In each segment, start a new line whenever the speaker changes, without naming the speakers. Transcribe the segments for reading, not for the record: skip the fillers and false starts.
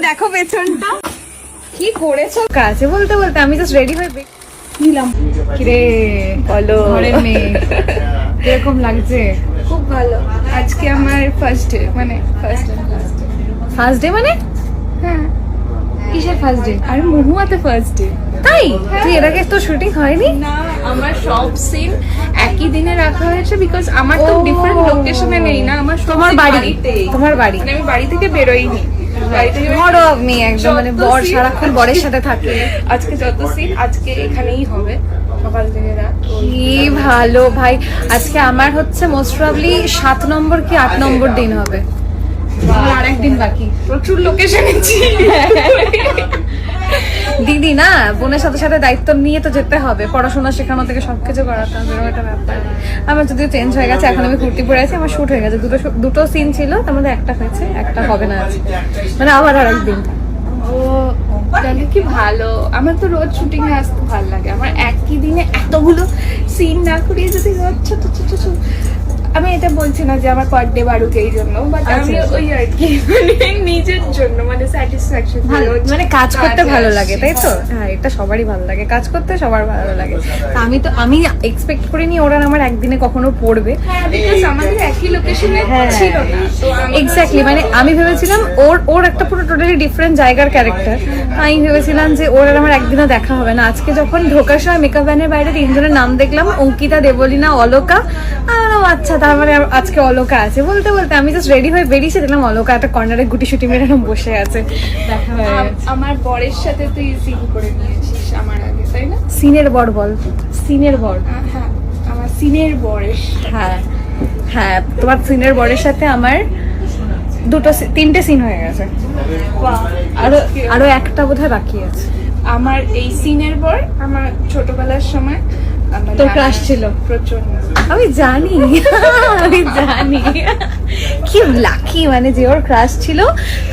দেখো পেছনটা কি করেছো। কাছে বলতে বলতে আমি জাস্ট রেডি হয়ে নিলাম। কিরে বলো ঘরের মেয়ে কিরকম লাগছে?
খুব ভালো। আজকে আমার ফার্স্ট ডে, মানে
ফার্স্ট ডে মানে?
হ্যাঁ।
কিসের ফার্স্ট ডে?
আর মহুয়াতে ফার্স্ট ডে।
তাই? তুই এর আগে তো শুটিং হয়নি?
না, আমার সব সিন একই দিনে রাখা হয়েছে বিকজ আমার তো ডিফারেন্ট লোকেশনে নেই না। আমার
তোমার বাড়িতে, তোমার বাড়ি
মানে আমি বাড়ি থেকে বেরোইনি। বাড়ি থেকে
বড় আপনি একদম মানে বর সারাক্ষণ বরের সাথে থাকে।
আজকে যত সিন আজকে এখানেই হবে সকাল থেকে রাত।
কি ভালো ভাই। আজকে আমার হচ্ছে মোস্ট প্রবাবলি 7 নম্বর কি 8 নম্বর দিন হবে। আর একদিন বাকি।
প্রচুর লোকেশনে
দিদি না বোনের সাথে সাথে দায়িত্ব নিয়ে তো যেতে হবে, পড়াশোনা শেখানো থেকে সবকিছু করাতে হবে, এরকম একটা ব্যাপার। আমার যদিও চেঞ্জ হয়ে গেছে, এখন আমি কুর্তি পরে আছি, আমার শুট হয়ে গেছে। দুটো সিন ছিল, তার মধ্যে একটা হয়েছে, একটা হবে না আছে, মানে আবার আর একদিন।
ও তাহলে কি ভালো। আমার তো রোজ শুটিং এ আসতে ভালো লাগে। আমার একই দিনে এতগুলো সিন না করিয়ে যদি রোজ ছোট ছোট ছোট, আমি এটা বলছি না যে আমার পার ডে বাড়ুক এই জন্য, বাট আমি ওই আর কি মানে নিজের জন্য মানে স্যাটিসফ্যাকশন
ভালো, মানে কাজ করতে ভালো লাগে, তাই তো? হ্যাঁ, এটা সবারই ভালো লাগে, কাজ করতে সবার ভালো লাগে। আমি এক্সপেক্ট করিনি ওরা আমার একদিনে কখনো পড়বে।
হ্যাঁ, বিকজ আমাদের একই লোকেশনে ছিল না।
এক্স্যাক্টলি, মানে আমি ভেবেছিলাম ওর একটা পুরো টোটালি ডিফারেন্ট জায়গার ক্যারেক্টার। আমি ভেবেছিলাম যে ওর আর আমার একদিনও দেখা হবে না। আজকে যখন ঢোকার সময় মেকআপ ভ্যানের বাইরে 3 জনের নাম দেখলাম, অঙ্কিতা, দেবলীনা, অলকা। আচ্ছা, তারপরে আজকে অলকা আছে। বলতে বলতে আমি জাস্ট রেডি হয়ে বেরিয়েছি, দেখলাম অলকা একটা কর্নারে গুটি শুটি মেরে বসে আছে। দেখা হয়ে
আমার বরের সাথে তুই সিন করে নিয়েছিস আমার আগে, তাই না?
সিনের বর বল, সিনের বর।
হ্যাঁ, আমার সিনের বরের।
হ্যাঁ হ্যাঁ, তোমার সিনের বরের সাথে আমার 3টে সিন হয়ে গেছে, আরো একটা বোধহয় বাকি আছে।
আমার এই সিনের বর আমার ছোটবেলার সময়
তোর ক্রাশ ছিল
প্রচন্ড।
আমি জানি কি লাকি, মানে যে ওর ক্রাশ ছিল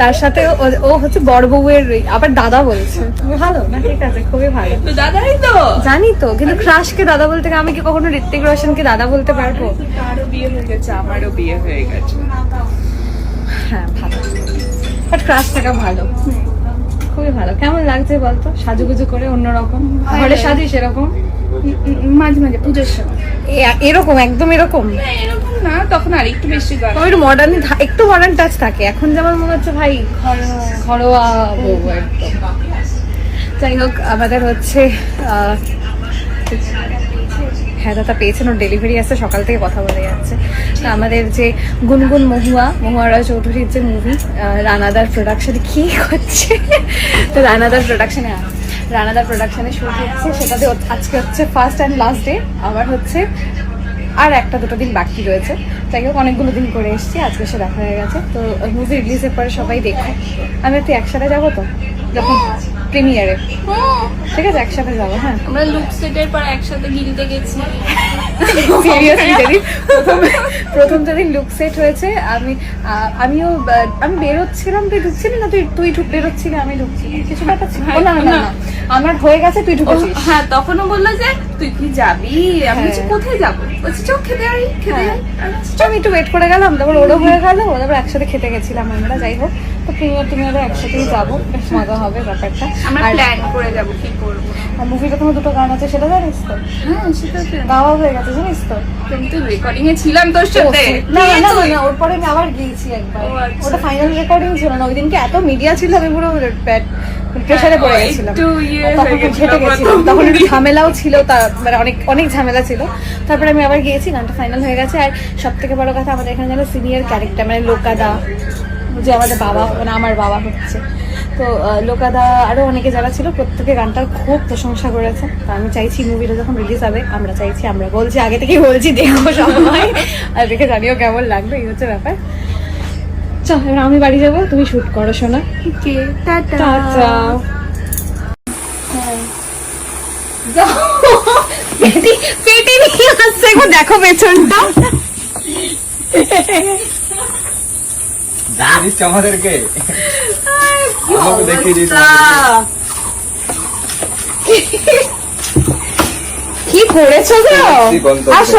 তার সাথে ও হচ্ছে বড় বউয়ের আবার দাদা বলছে। ভালো না? ঠিক আছে, খুবই ভালো।
তো দাদাই তো জানি
তো, কিন্তু ক্রাশকে দাদা বলতে আমি কি কখনো ঋত্বিক রোশনকে দাদা বলতে পারবো?
তারও বিয়ে হয়ে গেছে, আমারও বিয়ে হয়ে গেছে।
হ্যাঁ, ভালো, বাট ক্রাশ থাকা ভালো, খুবই ভালো। কেমন লাগছে বলতো সাজুগুজু করে অন্যরকম? ঘরে সাজিস এরকম?
মাঝে মাঝে পুজোর সময়
এরকম, একদম এরকম
এরকম না, তখন আর একটু বেশি
একটু মডার্ন, একটু মডার্ন টাচ থাকে। এখন যেমন মনে হচ্ছে ভাই ঘরোয়া বউ একদম। যাই হোক, আমাদের হচ্ছে হ্যাঁ, দাদা পেয়েছেন, ওর ডেলিভারি আসছে, সকাল থেকে কথা বলে যাচ্ছে। আমাদের যে গুনগুন মহুয়া রায় চৌধুরীর যে মুভি রানাদার প্রোডাকশনে কি হচ্ছে, তো রানাদার প্রোডাকশনে শুট হচ্ছে, সেটাতে আজকে হচ্ছে ফার্স্ট অ্যান্ড লাস্ট ডে। আবার হচ্ছে আর 1-2 দিন বাকি রয়েছে। যাই হোক, অনেকগুলো দিন করে এসেছি, আজকে সে দেখা হয়ে গেছে। তো মুভি রিলিজের পরে সবাই দেখো। আমি একটু একসাথে যাবো তো, যখন প্রিমিয়ারে, ঠিক আছে? একসাথে যাবো। হ্যাঁ,
আমরা লুক সেটের পর একসাথে গিলতে গেছি।
সিরিয়াসলি যেদিন প্রথম যেদিন লুক সেট হয়েছে, আমি বেরোচ্ছিলাম, তুই ঢুকছিলি না? তুই বেরোচ্ছিলি, আমি ঢুকছিলাম, কিছু ব্যাপার ছিল না? না, আমার হয়ে গেছে, তুই ঢুকেছিস।
হ্যাঁ, তখনও বললো যে তুই কি যাবি? আমি বলছি কোথায় যাবো? বলছি চোখ খেতে যাই।
আমি একটু ওয়েট করে গেলাম, তারপর ওরও হয়ে গেল, তারপর একসাথে খেতে গেছিলাম আমরা। যাই হোক, তো প্রিমিয়ারে একসাথেই যাবো, বেশ মজা হবে ব্যাপারটা।
আমরা প্ল্যান করে যাবো কি করবো।
আর মুভিটা তোমার 2টো গান আছে, সেটা জানিস তো?
হ্যাঁ, সেটা
গাওয়া হয়ে গেছে, জানিস তো?
কিন্তু রেকর্ডিং এ ছিলাম তোর সাথে।
না, ওর পরে আমি আবার গিয়েছি একবার। ওটা ফাইনাল রেকর্ডিং ছিল না, ওই দিনকে এত মিডিয়া ছিল, আমি পুরো প্রেসারে পড়ে গেছিলাম। তখন ঘেটে গেছিলাম, তখন একটু ঝামেলাও ছিল, মানে অনেক ঝামেলা ছিল। তারপরে আমি আবার গিয়েছি, গানটা ফাইনাল হয়ে গেছে। আর সব থেকে বড় কথা, আমাদের এখানে যেন সিনিয়র ক্যারেক্টার, মানে লোকাদা, যে আমাদের বাবা, মানে আমার বাবা হচ্ছে, তো লোকাদা আরো অনেকে যারা ছিল, প্রত্যেকে গানটার খুব প্রশংসা করেছে। তো আমি চাইছি মুভিটা যখন রিলিজ হবে, আমরা বলছি, আগে থেকেই বলছি, দেখবো সবাই, আর দেখে জানিও কেমন লাগবে, এই হচ্ছে ব্যাপার। চল, এবার আমি বাড়ি যাবো, তুমি শুট করো, শোনা। টাটা। পেটি নিয়ে আসছে, দেখো পেছনটা।
আমাদেরকে
কি করেছো গো? আসো।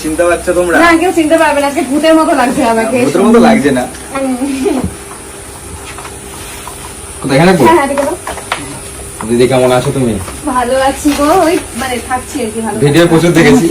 চিনতে পারছো তোমরা?
না, কেউ চিনতে পারবে না, আজকে ভূতের মতো লাগছে আমাকে।
ভূতের মতো লাগছে না। দেখে রাখবো?
হ্যাঁ, দেখে দাও।
দিদি কেমন আছো তুমি?
ভালো আছি গো, ওই মানে থাকছি আর কি ভালো।
ভিডিও প্রচুর দেখেছি।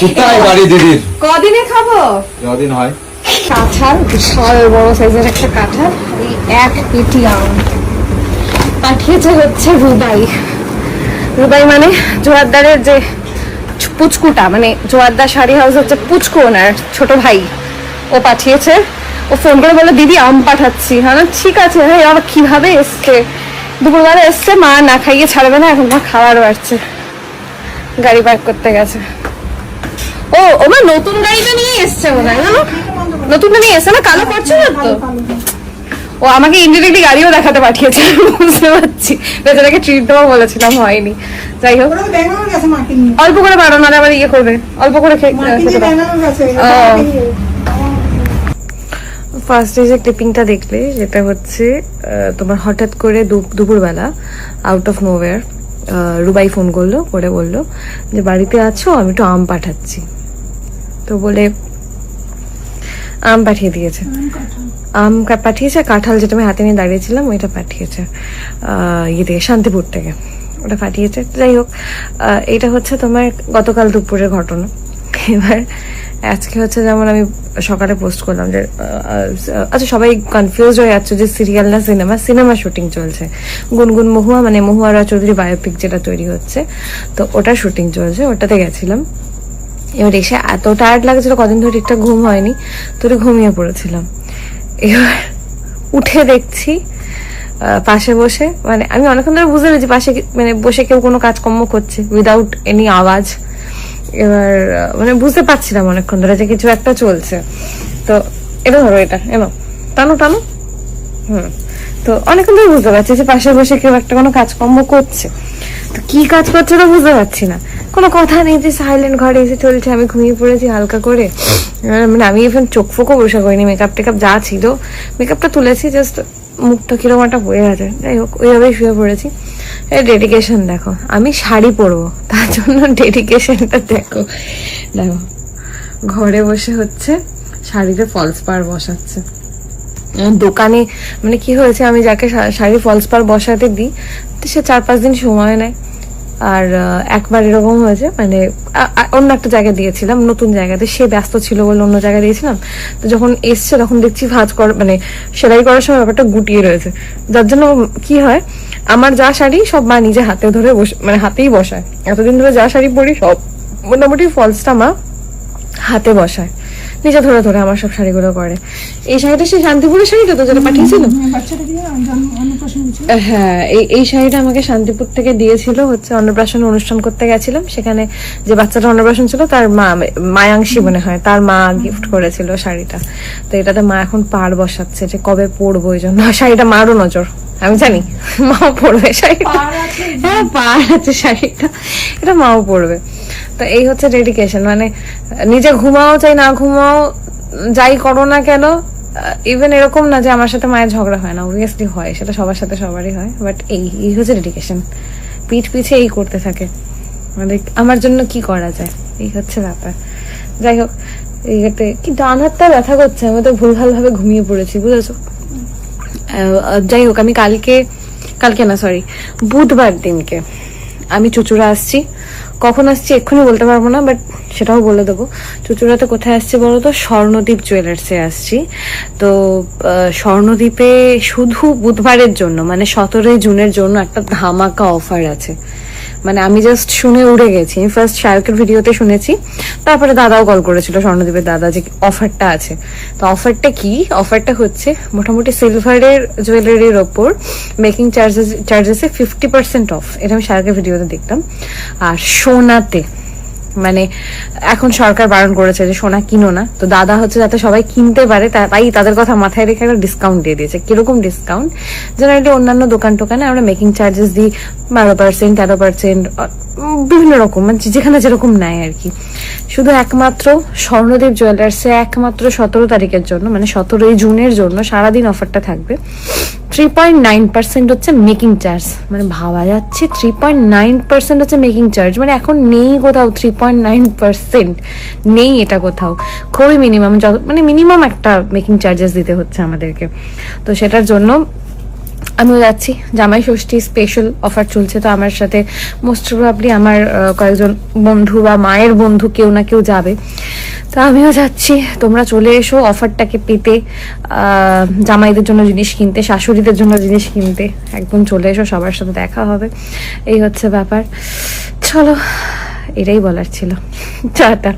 কোথায় বাড়ি দিদির?
কদিনে খাবো?
কদিন হয়?
কাঁঠাল, বিশাল বড় সাইজের একটা কাঁঠাল, এই এক পেটি আম পাঠিয়েছে হচ্ছে রুবাই। রুবাই মানে জোয়ারদারের যে পুচকুটা, মানে জোয়ারদার শাড়ি হাউসের যে পুচকু ওনার ছোট ভাই, ও পাঠিয়েছে। ও ফোন করে বলে দিদি আম পাঠাচ্ছি। হ্যাঁ না, ঠিক আছে। হ্যাঁ, আবার কিভাবে এসছে, দুপুরবেলা এসছে, মা না খাইয়ে ছাড়বে না, এখন মা খাওয়ারও আসছে, গাড়ি পার্ক করতে গেছে। ও ওমা নতুন গাড়িটা নিয়ে এসছে মনে হয়, জানো নতুনটা নিয়ে এসছে না, কালো করছে না তো। ও আমাকে ইন্ডিরেক্টলি গাড়িও দেখাতে পাঠিয়েছে, বুঝতে পারছি। বেচারাকে ট্রিট দেওয়া বলেছিলাম, হয়নি। যাই হোক, অল্প করে বাড়ো, না আবার ইয়ে করবে, অল্প করে ফার্স্ট যে ক্লিপিংটা দেখলে, যেটা হচ্ছে তোমার হঠাৎ করে দুপুরবেলা out of nowhere Rubai phone করলো, করে বললো যে বাড়িতে আছো, আমি একটু আম পাঠাচ্ছি। তো বলে আম পাঠিয়ে দিয়েছে, আম পাঠিয়েছে, কাঁঠাল যেটা আমি হাতে নিয়ে দাঁড়িয়েছিলাম ওইটা পাঠিয়েছে ইয়ে থেকে, শান্তিপুর থেকে ওটা পাঠিয়েছে। যাই হোক, এটা হচ্ছে তোমার গতকাল দুপুরের ঘটনা। এবার আজকে হচ্ছে যেমন আমি সকালে পোস্ট করলাম যে আচ্ছা সবাই কনফিউজ হয়ে যাচ্ছে যে সিরিয়াল না সিনেমা শুটিং চলছে। গুনগুন মহুয়া, মানে মহুয়া রায় চৌধুরী বায়োপিক যেটা তৈরি হচ্ছে, তো ওটা শুটিং চলছে, ওটাতে গেছিলাম। এবার এসে এত টায়ার্ড লাগছিল, কদিন ধরে ঠিকঠাক ঘুম হয়নি, তো ঘুমিয়ে পড়েছিলাম। এবার উঠে দেখছি পাশে বসে, মানে আমি অনেকক্ষণ ধরে বুঝতে পেরেছি পাশে মানে বসে কেউ কোনো কাজকর্ম করছে উইদাউট এনি আওয়াজ। এবার মানে বুঝতে পারছিলাম অনেকক্ষণ ধরে যে কিছু একটা চলছে। তো এটা ধরো, এটা এনো টানো টানো, তো অনেকক্ষণ ধরে বুঝতে পারছি যে পাশে বসে কেউ একটা কোনো কাজকর্ম করছে। তো কি কাজ করছে তো বুঝতে পারছি না, কোনো কথা নেই, যে সাইলেন্ট ঘরে এসে চলছে। আমি ঘুমিয়ে পড়েছি হালকা করে, মানে আমি এখন চোখ ফোকও বসে করিনি, মেকআপ টেকআপ যা ছিল মেকআপটা তুলেছি, জাস্ট মুখটা কিরকম একটা বয়ে আছে। যাই হোক, ওইভাবেই শুয়ে পড়েছি। ডেডিকেশন দেখো, আমি শাড়ি পরবো তার জন্য ডেডিকেশনটা দেখো। দেখো ঘরে বসে হচ্ছে শাড়িতে ফলস পার বসাচ্ছে। দোকানে মানে কি হয়েছে, আমি যাকে শাড়ি ফলস পার বসাতে দিই তো সে 4-5 দিন সময় নেয়। আর একবার এরকম হয়েছে, মানে অন্য একটা জায়গায় দিয়েছিলাম, নতুন জায়গাতে, সে ব্যস্ত ছিল বলে অন্য জায়গায় দিয়েছিলাম। তো যখন এসছে তখন দেখছি ভাঁজ কর মানে সেলাই করার সময় ব্যাপারটা গুটিয়ে রয়েছে, যার জন্য কি হয়, আমার যা শাড়ি সব মা নিজে হাতে ধরে মানে হাতেই বসায়। এতদিন ধরে যা শাড়ি পরি সব মোটামুটি ফলসটা মা হাতে বসায়, নিজে ধরে ধরে আমার সব শাড়িগুলো করে। এই শাড়িটা সেই শান্তিপুরের শাড়িটা তো যেটা পাঠিয়েছিল, হ্যাঁ এই শাড়িটা আমাকে শান্তিপুর থেকে দিয়েছিল হচ্ছে অন্নপ্রাশন অনুষ্ঠান করতে গেছিলাম, সেখানে যে বাচ্চাটা অন্নপ্রাশন ছিল তার মা, মায়াংশী মনে হয়, তার মা গিফট করেছিল শাড়িটা। তো এটাতে মা এখন পাড় বসাচ্ছে যে কবে পরবো, এই জন্য শাড়িটা মারও নজর, আমি জানি মাও পরবে শাড়িটা, হ্যাঁ পাড় আছে শাড়িটা, এটা মাও পরবে। তো এই হচ্ছে ডেডিকেশন, মানে নিজে ঘুমাও চাই না ঘুমাও, যাই করো না কেন, ইভেন এরকম না যে আমার সাথে মায়ের ঝগড়া হয় না, অবভিয়াসলি হয়, সেটা সবার সাথে সবারই হয়, বাট এই হচ্ছে ডেডিকেশন, পিঠ পিছে এই করতে থাকে, মানে আমার জন্য কি করা যায়, এই হচ্ছে ব্যাপার। যাই হোক, এইটাতে কি ডান হাতটা ব্যথা করছে, আমি তো ভুলভাল ভাবে ঘুমিয়ে পড়েছি, বুঝেছো। যাই হোক, আমি কালকে না সরি বুধবার দিনকে আমি চুচুড়া আসছি। কখন আসছি এক্ষুনি বলতে পারবো না, বাট সেটাও বলে দেবো। চুচুড়াতে কোথায় আসছি বলো তো, স্বর্ণদ্বীপ জুয়েলার্সে আসছি। তো স্বর্ণদ্বীপে শুধু বুধবারের জন্য, মানে 17 জুনের জন্য একটা ধামাকা অফার আছে। মানে আমি জাস্ট শুনে উড়ে গেছি, আমি ফার্স্ট শায়কের ভিডিওতে শুনেছি, তারপরে দাদাও কল করেছিল, স্বর্ণদ্বীপের দাদা, যে অফারটা আছে। তো অফারটা কি, অফারটা হচ্ছে মোটামুটি সিলভারের জুয়েলারির ওপর মেকিং চার্জেসে 50% অফ, এটা আমি শায়কের ভিডিওতে দেখলাম। আর সোনাতে, মানে এখন সরকার বারণ করেছে যে সোনা কিনো না, তো দাদা হচ্ছে যাতে সবাই কিনতে পারে তাই তাদের কথা মাথায় রেখে একটা ডিসকাউন্ট দিয়ে দিয়েছে। কিরকম ডিসকাউন্ট, জেনারেলি অন্যান্য দোকানে আমরা মেকিং চার্জেস দিই 12%, 13%, বিভিন্ন রকম মানে যেখানে যেরকম নেয় আর কি। শুধু একমাত্র স্বর্ণদেব জুয়েলার্সে একমাত্র 17 তারিখের জন্য মানে 17 জুনের জন্য সারাদিন অফারটা থাকবে। 3.9% হচ্ছে মেকিং চার্জ, মানে ভাবা যাচ্ছে 3.9% হচ্ছে মেকিং চার্জ, মানে এখন নেই কোথাও 3.9% নেই, এটা কোথাও খুবই মিনিমাম, মানে মিনিমাম একটা মেকিং চার্জেস দিতে হচ্ছে আমাদেরকে। তো সেটার জন্য আমিও যাচ্ছি, জামাই ষষ্ঠী স্পেশাল অফার চলছে, তো আমার সাথে মোস্ট প্রবাবলি আমার কয়েকজন বন্ধু বা মায়ের বন্ধু কেউ না কেউ যাবে, তো আমিও যাচ্ছি। তোমরা চলে এসো অফারটাকে পেতে, জামাইদের জন্য জিনিস কিনতে, শাশুড়িদের জন্য জিনিস কিনতে, একদম চলে এসো, সবার সাথে দেখা হবে, এই হচ্ছে ব্যাপার। চলো, এটাই বলার ছিল। টাটা।